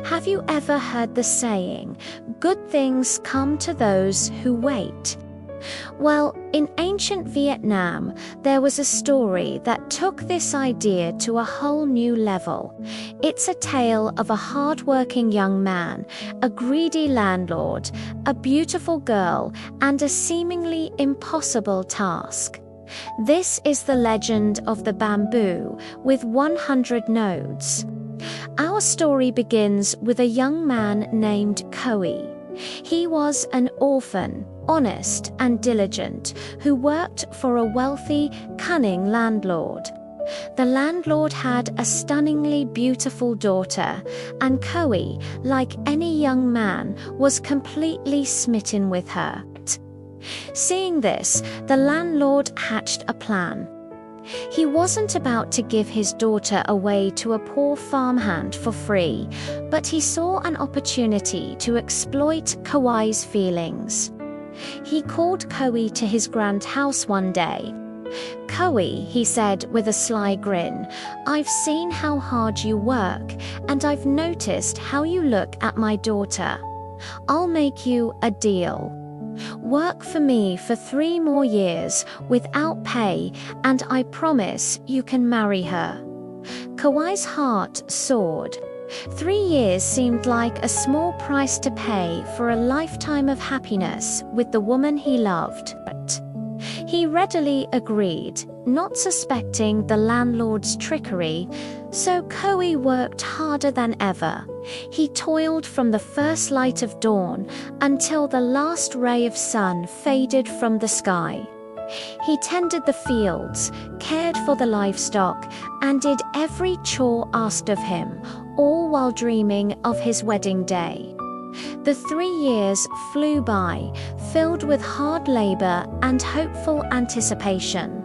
Have you ever heard the saying, "Good things come to those who wait"? Well, in ancient Vietnam, there was a story that took this idea to a whole new level. It's a tale of a hard-working young man, a greedy landlord, a beautiful girl, and a seemingly impossible task. This is the legend of the bamboo with 100 nodes. Our story begins with a young man named Coe. He was an orphan, honest and diligent, who worked for a wealthy, cunning landlord. The landlord had a stunningly beautiful daughter, and Coe, like any young man, was completely smitten with her. Seeing this, the landlord hatched a plan. He wasn't about to give his daughter away to a poor farmhand for free, but he saw an opportunity to exploit Coe's feelings. He called Coe to his grand house one day. "Coe," he said with a sly grin, "I've seen how hard you work, and I've noticed how you look at my daughter. I'll make you a deal. Work for me for 3 more years without pay, and I promise you can marry her." Coe's heart soared. 3 years seemed like a small price to pay for a lifetime of happiness with the woman he loved. He readily agreed, not suspecting the landlord's trickery, so Coe worked harder than ever. He toiled from the first light of dawn until the last ray of sun faded from the sky. He tended the fields, cared for the livestock, and did every chore asked of him, all while dreaming of his wedding day. The 3 years flew by, filled with hard labor and hopeful anticipation.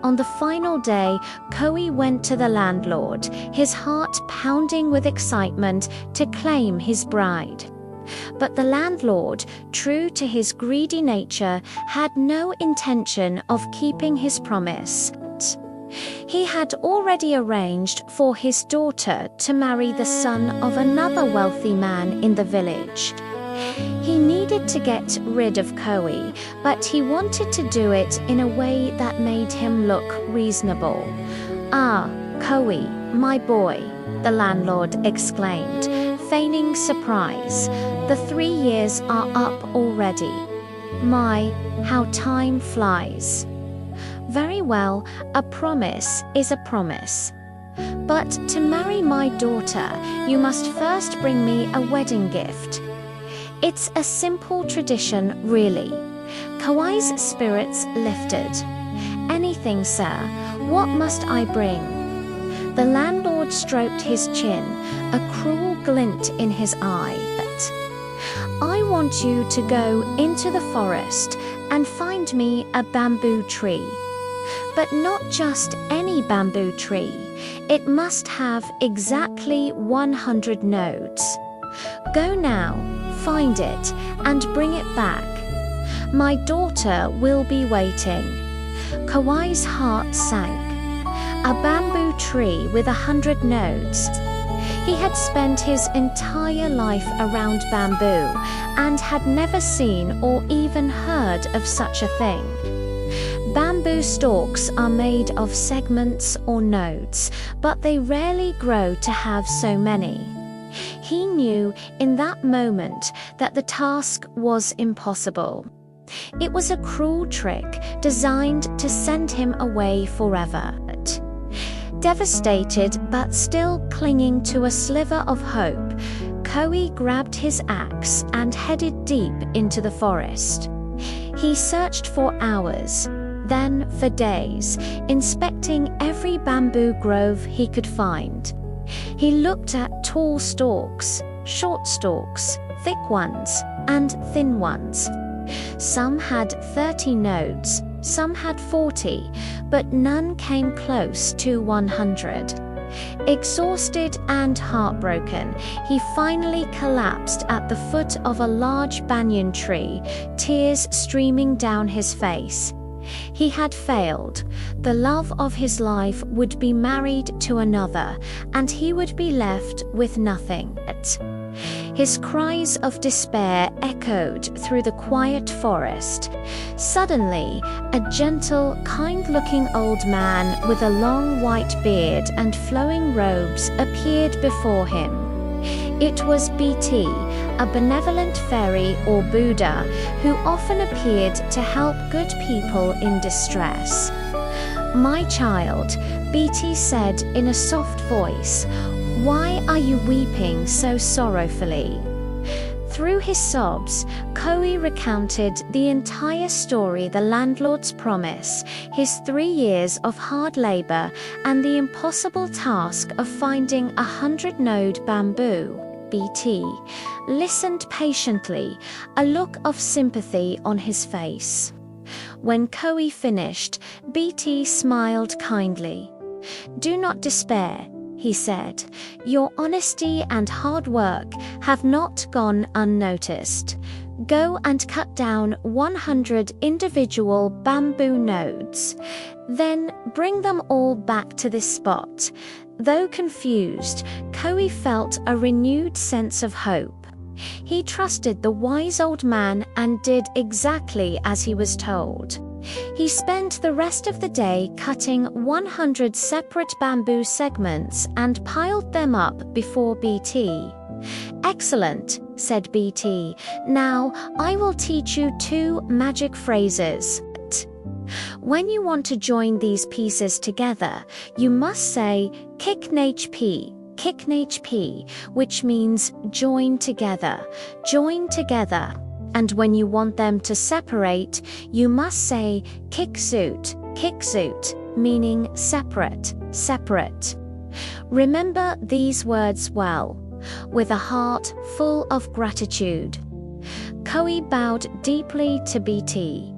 On the final day, Coe went to the landlord, his heart pounding with excitement to claim his bride. But the landlord, true to his greedy nature, had no intention of keeping his promise. He had already arranged for his daughter to marry the son of another wealthy man in the village. He needed to get rid of Coe, but he wanted to do it in a way that made him look reasonable. "Ah, Coe, my boy," the landlord exclaimed, feigning surprise. "The 3 years are up already. My, how time flies." "Very well, a promise is a promise. But to marry my daughter, you must first bring me a wedding gift." "It's a simple tradition, really." Coe's spirits lifted. "Anything, sir. What must I bring?" The landlord stroked his chin, a cruel glint in his eye. "I want you to go into the forest and find me a bamboo tree. But not just any bamboo tree. It must have exactly 100 nodes. Go now, find it, and bring it back. My daughter will be waiting." Coe's heart sank. A bamboo tree with 100 nodes. He had spent his entire life around bamboo and had never seen or even heard of such a thing. Bamboo stalks are made of segments or nodes, but they rarely grow to have so many. He knew in that moment that the task was impossible. It was a cruel trick designed to send him away forever. Devastated but still clinging to a sliver of hope, Coe grabbed his axe and headed deep into the forest. He searched for hours, then for days, inspecting every bamboo grove he could find. He looked at tall stalks, short stalks, thick ones, and thin ones. Some had 30 nodes, some had 40, but none came close to 100. Exhausted and heartbroken, he finally collapsed at the foot of a large banyan tree, tears streaming down his face. He had failed. The love of his life would be married to another, and he would be left with nothing. His cries of despair echoed through the quiet forest. Suddenly, a gentle, kind-looking old man with a long white beard and flowing robes appeared before him. It was BT, a benevolent fairy or Buddha who often appeared to help good people in distress. "My child," BT said in a soft voice, "why are you weeping so sorrowfully?" Through his sobs, Koi recounted the entire story: the landlord's promise, his 3 years of hard labor, and the impossible task of finding 100-node bamboo. BT listened patiently, a look of sympathy on his face. When Koi finished, BT smiled kindly. "Do not despair," he said. "Your honesty and hard work have not gone unnoticed. Go and cut down 100 individual bamboo nodes. Then bring them all back to this spot." Though confused, Koi felt a renewed sense of hope. He trusted the wise old man and did exactly as he was told. He spent the rest of the day cutting 100 separate bamboo segments and piled them up before BT. "Excellent," said BT. "Now I will teach you 2 magic phrases. When you want to join these pieces together, you must say kick-NHP, kick-NHP, which means join together, join together. And when you want them to separate, you must say kick-zoot, kick-zoot, meaning separate, separate. Remember these words well, with a heart full of gratitude." Koi bowed deeply to BT.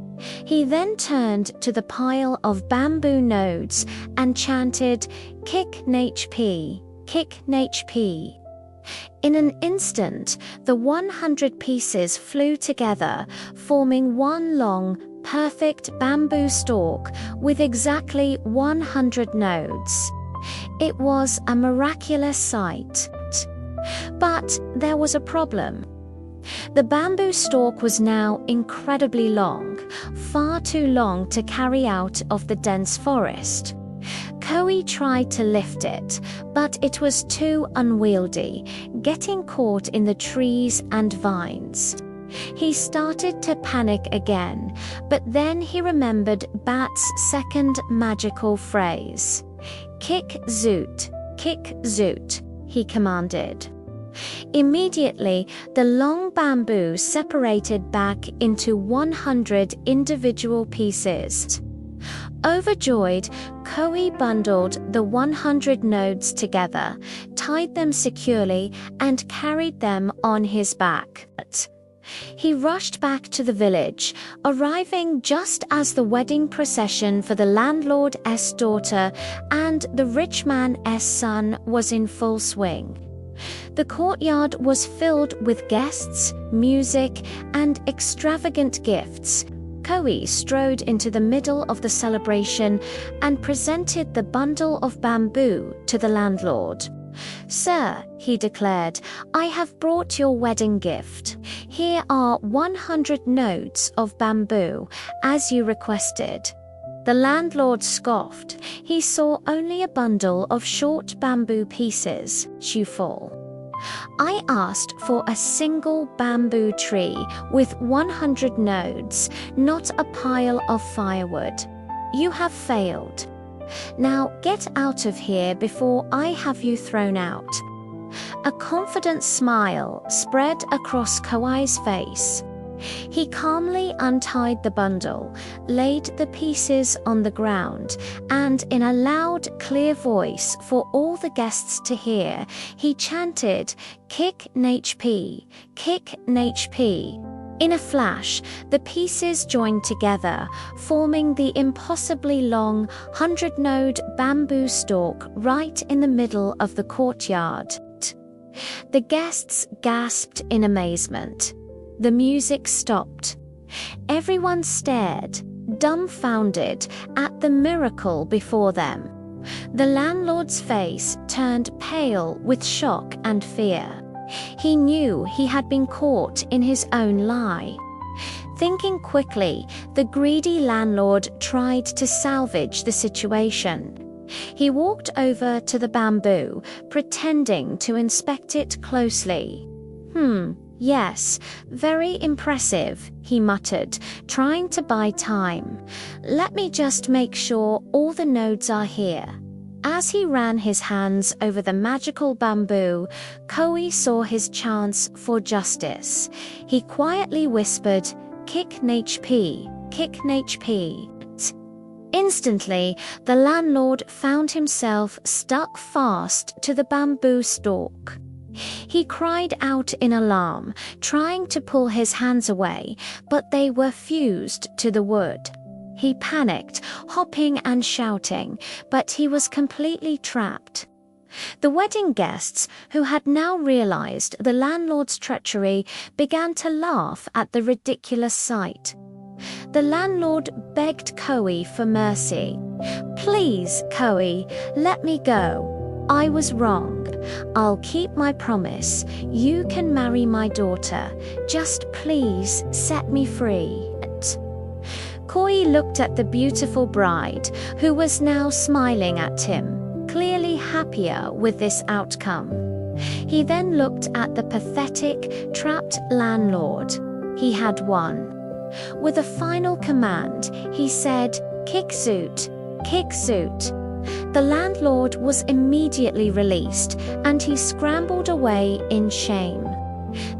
He then turned to the pile of bamboo nodes and chanted, "Kick-NHP, kick-NHP." In an instant, the 100 pieces flew together, forming one long, perfect bamboo stalk with exactly 100 nodes. It was a miraculous sight. But there was a problem. The bamboo stalk was now incredibly long, far too long to carry out of the dense forest. Koi tried to lift it, but it was too unwieldy, getting caught in the trees and vines. He started to panic again, but then he remembered Bat's second magical phrase. "Kick-zoot, kick-zoot," he commanded. Immediately, the long bamboo separated back into 100 individual pieces. Overjoyed, Koi bundled the 100 nodes together, tied them securely, and carried them on his back. He rushed back to the village, arriving just as the wedding procession for the landlord's daughter and the rich man's son was in full swing. The courtyard was filled with guests, music, and extravagant gifts. Koi strode into the middle of the celebration and presented the bundle of bamboo to the landlord. "Sir," he declared, "I have brought your wedding gift. Here are 100 nodes of bamboo, as you requested." The landlord scoffed. He saw only a bundle of short bamboo pieces, Shufal. "I asked for a single bamboo tree with 100 nodes, not a pile of firewood. You have failed. Now get out of here before I have you thrown out." A confident smile spread across Koi's face. He calmly untied the bundle, laid the pieces on the ground, and in a loud, clear voice for all the guests to hear, he chanted, "Kick-NHP, kick-NHP." In a flash, the pieces joined together, forming the impossibly long 100-node bamboo stalk right in the middle of the courtyard. The guests gasped in amazement. The music stopped. Everyone stared, dumbfounded at the miracle before them. The landlord's face turned pale with shock and fear. He knew he had been caught in his own lie. Thinking quickly, the greedy landlord tried to salvage the situation. He walked over to the bamboo, pretending to inspect it closely. Yes, very impressive, he muttered, trying to buy time. Let me just make sure all the nodes are here. As he ran his hands over the magical bamboo, Koi saw his chance for justice. He quietly whispered, "Kick HP, kick HP." Instantly, the landlord found himself stuck fast to the bamboo stalk. He cried out in alarm, trying to pull his hands away, but they were fused to the wood. He panicked, hopping and shouting, but he was completely trapped. The wedding guests, who had now realized the landlord's treachery, began to laugh at the ridiculous sight. The landlord begged Koi for mercy. "Please, Koi, let me go. I was wrong. I'll keep my promise. You can marry my daughter. Just please set me free." Koi looked at the beautiful bride, who was now smiling at him, clearly happier with this outcome. He then looked at the pathetic, trapped landlord. He had won. With a final command, he said, "Kick suit, kick suit." The landlord was immediately released, and he scrambled away in shame.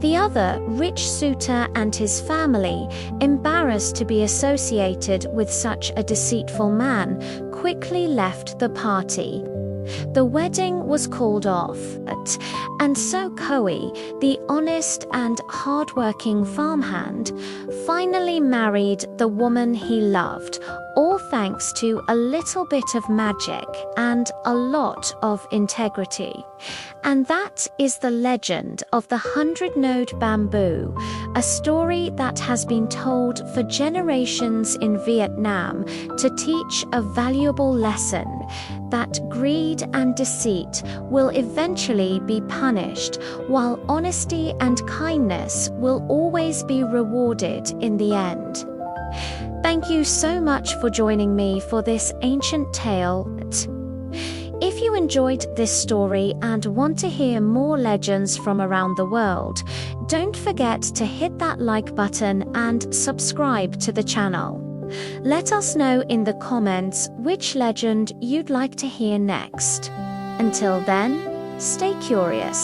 The other rich suitor and his family, embarrassed to be associated with such a deceitful man, quickly left the party. The wedding was called off, and so Koi, the honest and hard-working farmhand, finally married the woman he loved, all thanks to a little bit of magic and a lot of integrity. And that is the legend of the 100-node bamboo, a story that has been told for generations in Vietnam to teach a valuable lesson, that greed and deceit will eventually be punished, while honesty and kindness will always be rewarded in the end. Thank you so much for joining me for this ancient tale. If you enjoyed this story and want to hear more legends from around the world, don't forget to hit that like button and subscribe to the channel. Let us know in the comments which legend you'd like to hear next. Until then, stay curious.